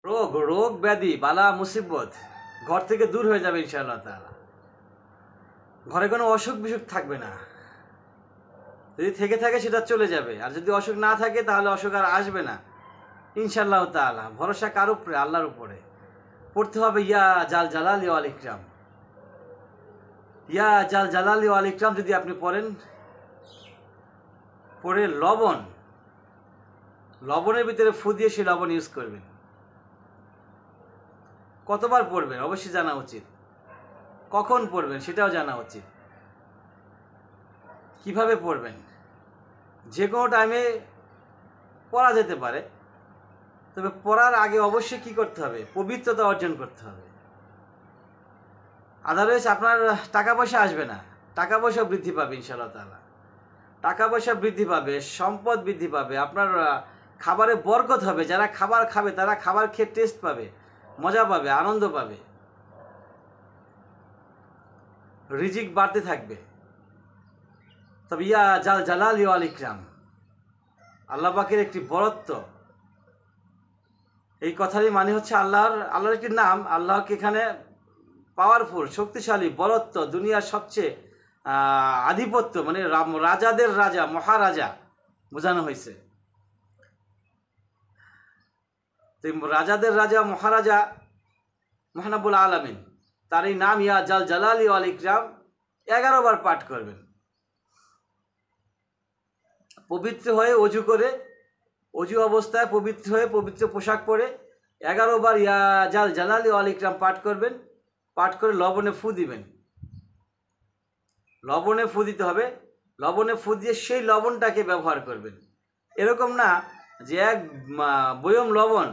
রোগ রোগ ব্যাধি বালা মুসিবত ঘর থেকে দূর হয়ে যাবে ইনশাআল্লাহ তাআলা। ঘরে কোনো অসুখ বিসুখ থাকবে না। যদি থেকে থাকে সেটা চলে যাবে, আর যদি অসুখ না থাকে তাহলে অসুখ আর আসবে না ইনশাআল্লাহ তাআলা। ভরসা কার উপরে? আল্লাহর উপরে। পড়তে হবে ইয়া জাল জালালি ওয়াল ইকরাম। ইয়া জাল জালালি ওয়াল ইকরাম যদি আপনি পড়েন, পড়ে লবণের ভিতরে ফু দিয়ে সেই লবণ ইউজ করবেন। কতবার পড়বেন অবশ্যই জানা উচিত, কখন পড়বেন সেটাও জানা উচিত, কিভাবে পড়বেন। যে কোনো টাইমে পড়া যেতে পারে, তবে পড়ার আগে অবশ্যই কি করতে হবে? পবিত্রতা অর্জন করতে হবে। আদারওয়াইজ আপনার টাকা পয়সা আসবে না, টাকা পয়সা বৃদ্ধি পাবে ইনশাআল্লাহ তাআলা। টাকা পয়সা বৃদ্ধি পাবে, সম্পদ বৃদ্ধি পাবে, আপনার খাবারে বরকত হবে। যারা খাবার খাবে তারা খাবার খেয়ে টেস্ট পাবে, মজা পাবে, আনন্দ পাবে, রিজিক বাড়তে থাকবে। তবে ইয়া জাল জালালি ওয়াল ইকরাম আল্লাহ পাকের একটি বরত্ব। এই কথারই মানে হচ্ছে আল্লাহর একটি নাম। আল্লাহকে এখানে পাওয়ারফুল, শক্তিশালী, বরত্ব, দুনিয়ার সবচেয়ে আধিপত্য, মানে রাজাদের রাজা, মহারাজা বোঝানো হয়েছে। রাজাদের রাজা, মহারাজা মহানাবুল আলামিন, তার এই নাম ইয়া জাল জালালি ওয়াল ইকরাম 11 বার পাঠ করবেন। পবিত্র হয়ে অজু করে, অজু অবস্থায় পবিত্র হয়ে পবিত্র পোশাক পরে 11 বার ইয়া জাল জালালি ওয়াল ইকরাম পাঠ করবেন। পাঠ করে লবণে ফু দিবেন। লবণে ফু দিতে হবে। লবণে ফু দিয়ে সেই লবণটাকে ব্যবহার করবেন। এরকম না যে এক বয়ম লবণ,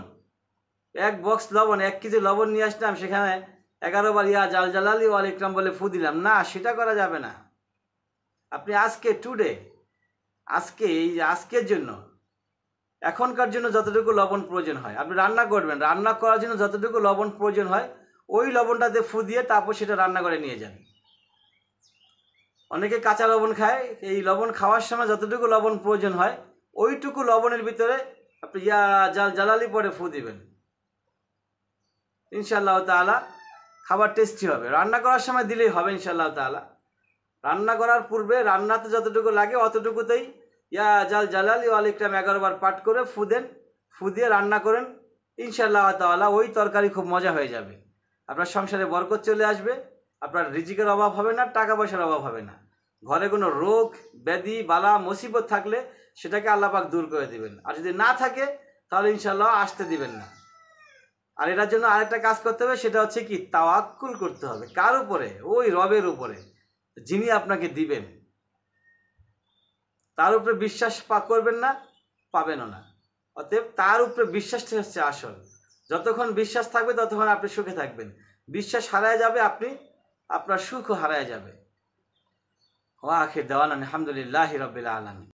এক বক্স লবণ, 1 কেজি লবণ নিয়ে আসলাম, সেখানে 11 বার ইয়া জাল জালালি ওয়াল ইকরাম বলে ফু দিলাম। না, সেটা করা যাবে না। আপনি আজকের জন্য, এখনকার জন্য যতটুকু লবণ প্রয়োজন হয়, আপনি রান্না করবেন, রান্না করার জন্য যতটুকু লবণ প্রয়োজন হয় ওই লবণটাতে ফু দিয়ে তারপর সেটা রান্না করে নিয়ে যান। অনেকে কাঁচা লবণ খায়, এই লবণ খাওয়ার সময় যতটুকু লবণ প্রয়োজন হয় ওইটুকু লবণের ভিতরে আপনি ইয়া জাল জালালি পরে ফু দিবেন। ইনশাআল্লাহ তাআলা খাবার টেস্টি হবে। রান্না করার সময় দিলেই হবে ইনশাআল্লাহ তাআলা। রান্না করার পূর্বে রান্নাতে যতটুকু লাগে অতটুকুতেই ইয়া জাল জালালি ওয়াল ইকরাম 11 বার পাঠ করে ফু দেন। ফু দিয়ে রান্না করেন, ইনশাআল্লাহ তাআলা ওই তরকারি খুব মজা হয়ে যাবে। আপনার সংসারে বরকত চলে আসবে, আপনার রিজিকের অভাব হবে না, টাকা পয়সার অভাব হবে না। ঘরে কোনো রোগ ব্যাধি বালা মুসিবত থাকলে সেটাকে আল্লাহ পাক দূর করে দিবেন। আর যদি না থাকে তাহলে ইনশাআল্লাহ আসতে দিবেন না। আর এটার জন্য আরেকটা কাজ করতে হবে, সেটা হচ্ছে কি? তাওয়াক্কুল করতে হবে। কার উপরে? ওই রবের উপরে, যিনি আপনাকে দিবেন। তার উপরে বিশ্বাস করবেন না, পাবেনও না। অতএব তার উপরে বিশ্বাসটা হচ্ছে আসল। যতক্ষণ বিশ্বাস থাকবে ততক্ষণ আপনি সুখে থাকবেন। বিশ্বাস হারায় যাবে, আপনার সুখও হারায় যাবে। ওয়া আখির দাওয়ানা আলহামদুলিল্লাহি রাব্বিল আলামিন।